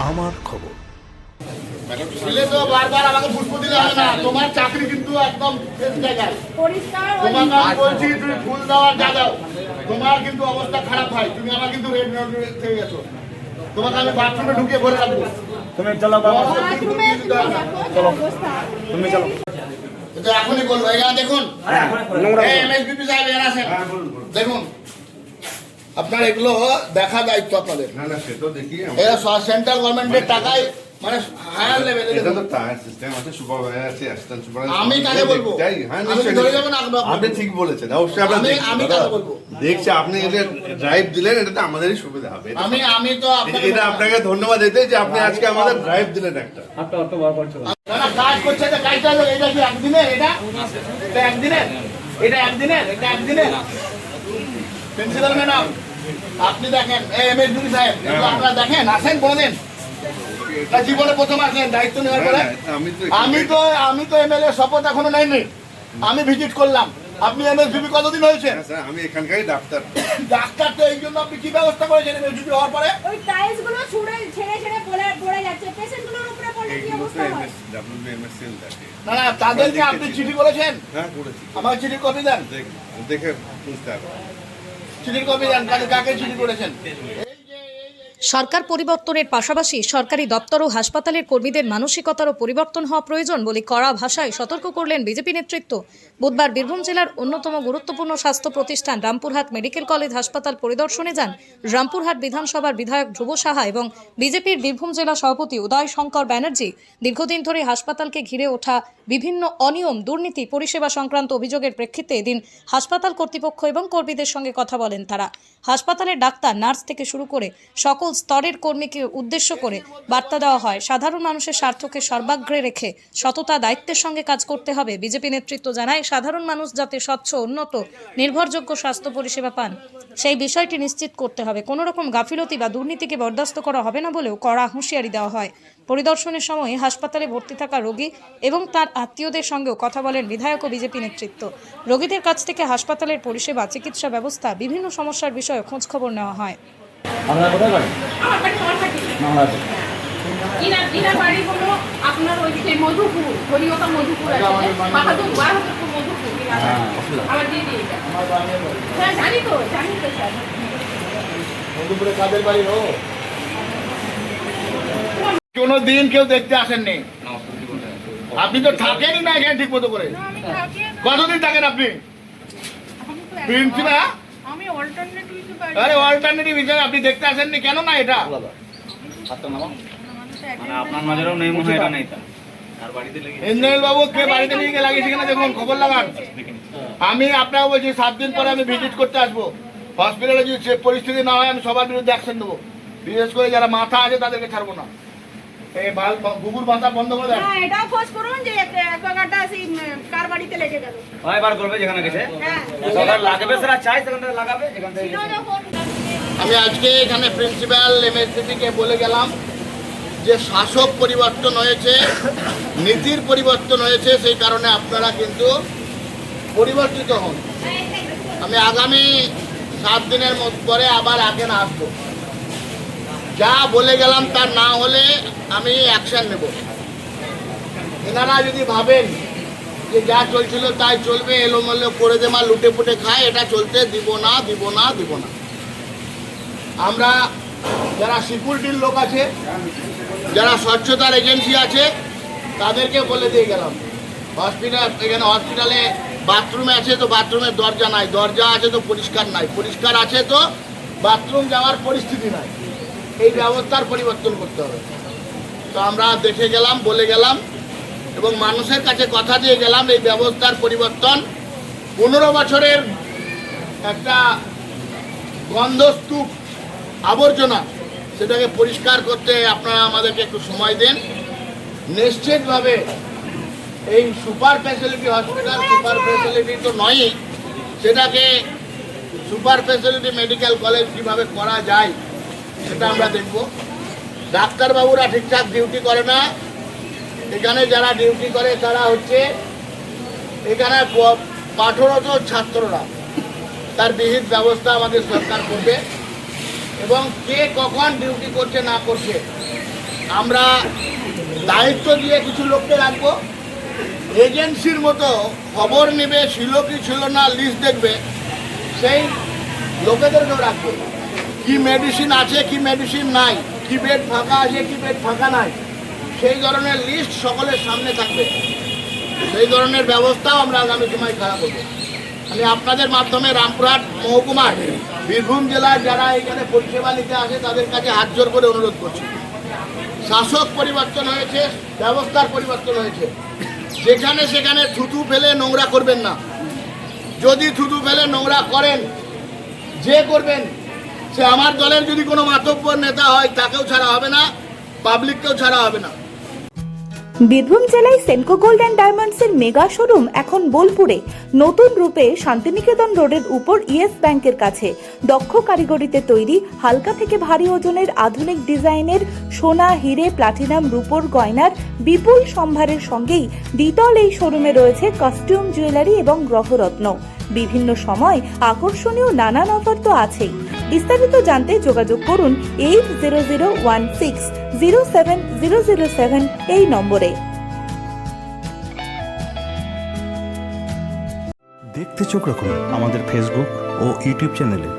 আমার খবর। বারবার আমাকে পুষ্প দিলে হবে না, তোমার চাকরি কিন্তু একদম জায়গায়। তোমাকে আমি বলছি তুমি ফুল দেওয়ার যা দাও, তোমার কিন্তু অবস্থা খারাপ হয়। তুমি আমার কিন্তু রেড নোট থেকে গেছো, তোমাকে আমি বাথরুমে ঢুকে ভরে রাখবো। তুমি চলো বাবা, তুমি চলো। এখনই বলবো, এখানে দেখুন এমএসবিপি সাহেব এরা আছেন, দেখুন আপনার এগুলো দেখা দায়িত্ব আপনাদের। না না, সেটা দেখি এরা সেন্ট্রাল গভর্নমেন্টের টাকায় মানে হায়ার লেভেলে। এটা তো টায়ার সিস্টেম আছে, সুপারভাইজার আছে, অ্যাসিস্ট্যান্ট সুপারভাইজার। আমি কাকে বলবো? হ্যাঁ আমি ধরে যাবো না, আপনি ঠিক বলেছেন, অবশ্যই আমরা আমি কাকে বলবো? দেখছি আপনি এটা ড্রাইভ দিলেন, এটা তো আমাদেরই সুবিধা হবে। আমি তো এটা আপনাকে ধন্যবাদ দিতে যে আপনি আজকে আমাদের ড্রাইভ দিলেন একটা। কাজ করছে, কাজটা হলো এটা কি একদিনের? এটা একদিনের, এটা একদিনের, এটা একদিনের। প্রিন্সিপাল ম্যাডাম আপনি দেখেন, এমএসডি সাহেব আপনারা দেখেন, আসেন কোনদিন জীবনে প্রথম আসেন দায়িত্ব নেওয়ার পরে। আমি তো এমএলএ শপথ এখনো নেইনি, আমি ভিজিট করলাম। আপনি এমএসডিপি কতদিন হয়েছে? আমি এখানকারই ডাক্তার। ডাক্তার তো এই জন্য আপনি কি ব্যবস্থা করেছেন এমএসডিপি হওয়ার পরে? ওই টাইলস গুলো ছেড়ে পড়ে যাচ্ছে, পেশেন্টগুলোর উপরে পড়লে কি অবস্থা হয়? ডব্লিউবিএমএসএল দেখে। না তাদেরকে আপনি চিঠি করেছেন? হ্যাঁ করেছি। আমার চিঠির কপি দেন, দেখে বুঝতে হবে। চিঠির কপি দেন, কাকে চিঠি করেছেন? সরকার পরিবর্তনের পাশাপাশি সরকারি দপ্তর ও হাসপাতালের কর্মীদের মানসিকতারও পরিবর্তন হওয়া প্রয়োজন বলে কড়া ভাষায় সতর্ক করলেন বিজেপি নেতৃত্ব। বুধবার বীরভূম জেলার অন্যতম গুরুত্বপূর্ণ স্বাস্থ্য প্রতিষ্ঠান রামপুরহাট মেডিকেল কলেজ হাসপাতাল পরিদর্শনে যান রামপুরহাট বিধানসভার বিধায়ক ধ্রুব সাহা এবং বিজেপির বীরভূম জেলা সভাপতি উদয় শঙ্কর ব্যানার্জি। দীর্ঘদিন ধরে হাসপাতালকে ঘিরে ওঠা বিভিন্ন অনিয়ম, দুর্নীতি, পরিষেবা সংক্রান্ত অভিযোগের প্রেক্ষিতে এদিন হাসপাতাল কর্তৃপক্ষ এবং কর্মীদের সঙ্গে কথা বলেন তারা। হাসপাতালের ডাক্তার, নার্স থেকে শুরু করে সকল স্তরের কর্মীকে উদ্দেশ্য করে বার্তা দেওয়া হয়, সাধারণ মানুষের স্বার্থকে সর্বাগ্রে রেখে সততা, দায়িত্বের সঙ্গে কাজ করতে হবে। বিজেপি নেতৃত্ব জানায়, সাধারণ মানুষ যাতে স্বচ্ছ, উন্নত, নির্ভরযোগ্য স্বাস্থ্য পরিষেবা পান সেই বিষয়টি নিশ্চিত করতে হবে। কোনো রকম গাফিলতি বা দুর্নীতিকে বরদাস্ত করা হবে না বলেও কড়া হুঁশিয়ারি দেওয়া হয়। পরিদর্শনের সময় হাসপাতালে ভর্তি থাকা রোগী এবং তার আত্মীয়দের সঙ্গেও কথা বলেন বিধায়ক ও বিজেপি নেতৃত্ব। রোগীদের কাছ থেকে হাসপাতালের পরিষেবা, চিকিৎসা ব্যবস্থা, বিভিন্ন সমস্যার বিষয়ে খোঁজ খবর নেওয়া হয়। আমার বাড়ি নলহাটি। ইনার বাড়ি হলো আপনার ওইদিকে মধুপুর, হরিওকা মধুপুর আছে, বাহাদুর মধুপুর। আমার দিদি হ্যাঁ জানি তো স্যার। মধুপুরে কাদের বাড়ি হো? কোনো দিন কেউ দেখতে আসেননি? আপনি তো থাকেনই না এখানে ঠিক মতো করে। কতদিন থাকেন আপনি? প্রিন্সিপাল আমি অল্টারনেটিভ আরে অল্টারনেটিভ হিসেবে আপনি দেখতে আসেননি কেন? না এটা আপনার নজরেও নেই মনে হয়, এটা নেই। ইন্দ্রনীল বাবু কে বাড়িতে নিয়ে গিয়ে লাগিয়েছে কিনা দেখুন, খবর লাগান। আমি আপনাকে বলছি 7 দিন পরে আমি ভিজিট করতে আসবো। হসপিটালে যদি পরিস্থিতি না হয় আমি সবার বিরুদ্ধে অ্যাকশন নেবো, বিশেষ করে যারা মাথা আছে তাদেরকে ছাড়বো না। এই কুকুর বাঁধা বন্ধ করে দেন। হ্যাঁ এটাও খোঁজ করুন যে একগাটা সেই কার বাড়িতে লেগে গেল। এবার করবে যেখানে গেছে, হ্যাঁ লাগাবে সেটা চাই সেখানে লাগাবে। এখান থেকে আমি আজকে এখানে প্রিন্সিপাল এমএসডিপিকে বলে গেলাম যে শাসক পরিবর্তন হয়েছে, নীতির পরিবর্তন হয়েছে, সেই কারণে আপনারা কিন্তু পরিবর্তিত হন। আমি আগামী 7 দিনের পরে আবার আগে না আসবো। যা বলে গেলাম তার না হলে আমি অ্যাকশন নেব। এনারা যদি ভাবেন যে যা চলছিল তাই চলবে, এলোমেলো করে দেমা লুটে পুটে খায়, এটা চলতে দিব না। আমরা যারা সিকিউরিটির লোক আছে, যারা স্বচ্ছতার এজেন্সি আছে, তাদেরকে বলে দিয়ে গেলাম এখানে হসপিটালে বাথরুমে আছে তো বাথরুমের দরজা নাই, দরজা আছে তো পরিষ্কার নাই, পরিষ্কার আছে তো বাথরুম যাওয়ার পরিস্থিতি নাই। এই ব্যবস্থার পরিবর্তন করতে হবে। তো আমরা দেখে গেলাম, বলে গেলাম এবং মানুষের কাছে কথা দিয়ে গেলাম এই ব্যবস্থার পরিবর্তন। 15 বছরের একটা গন্ধস্তূপ আবর্জনা, সেটাকে পরিষ্কার করতে আপনারা আমাদেরকে একটু সময় দেন। নিশ্চিতভাবে এই super facility hospital, super facility তো নয়ই, সেটাকে সুপার ফ্যাসিলিটি মেডিকেল কলেজ কীভাবে করা যায় সেটা আমরা দেখব। ডাক্তারবাবুরা ঠিকঠাক ডিউটি করে না। এখানে যারা ডিউটি করে তারা হচ্ছে এখানে পাঠরত ছাত্ররা, তার বিহিত ব্যবস্থা আমাদের সরকার করবে এবং কে কখন ডিউটি করছে না করছে আমরা দায়িত্ব দিয়ে কিছু লোককে রাখবো, এজেন্সির মতো খবর নেবে, ছিল কি ছিল না লিস্ট দেখবে, সেই লোকেদেরকেও রাখবো। কি মেডিসিন আছে, কি মেডিসিন নাই, কি বেড ফাঁকা আছে, কি বেড ফাঁকা নাই, সেই ধরনের লিস্ট সকলের সামনে থাকবে। সেই ধরনের ব্যবস্থাও আমরা আগামী সময় খারাপ করবো। আমি আপনাদের মাধ্যমে রামপুরহাট মহকুমার বীরভূম জেলার যারা এখানে পরিষেবা নিতে আসে তাদের কাছে হাত জোর করে অনুরোধ করছি, শাসক পরিবর্তন হয়েছে, ব্যবস্থার পরিবর্তন হয়েছে, যেখানে সেখানে থুতু ফেলে নোংরা করবেন না। যদি থুতু ফেলে নোংরা করেন, যে করবেন সে আমার দলের যদি কোনো মাতব্বর নেতা হয় তাকেও ছাড়া হবে না, পাবলিককেও ছাড়া হবে না। বীরভূম জেলায় সেনকো গোল্ড অ্যান্ড ডায়মন্ডসের মেগা শোরুম এখন বোলপুরে নতুন রূপে শান্তিনিকেতন রোডের উপর ইয়েস ব্যাংকের কাছে। দক্ষ কারিগরিতে তৈরি হালকা থেকে ভারী ওজনের আধুনিক ডিজাইনের সোনা, হিরে, প্লাটিনাম, রূপোর গয়নার বিপুল সম্ভারের সঙ্গেই দ্বিতল এই শোরুমে রয়েছে কস্টিউম, জুয়েলারি এবং গ্রহরত্ন। বিভিন্ন সময় আকর্ষণীয় নানান অফার তো আছেই। বিস্তারিত জানতে যোগাযোগ করুন 8001607007 এই নম্বরে। দেখতে চোখ রাখুন আমাদের ফেসবুক ও ইউটিউব চ্যানেলে।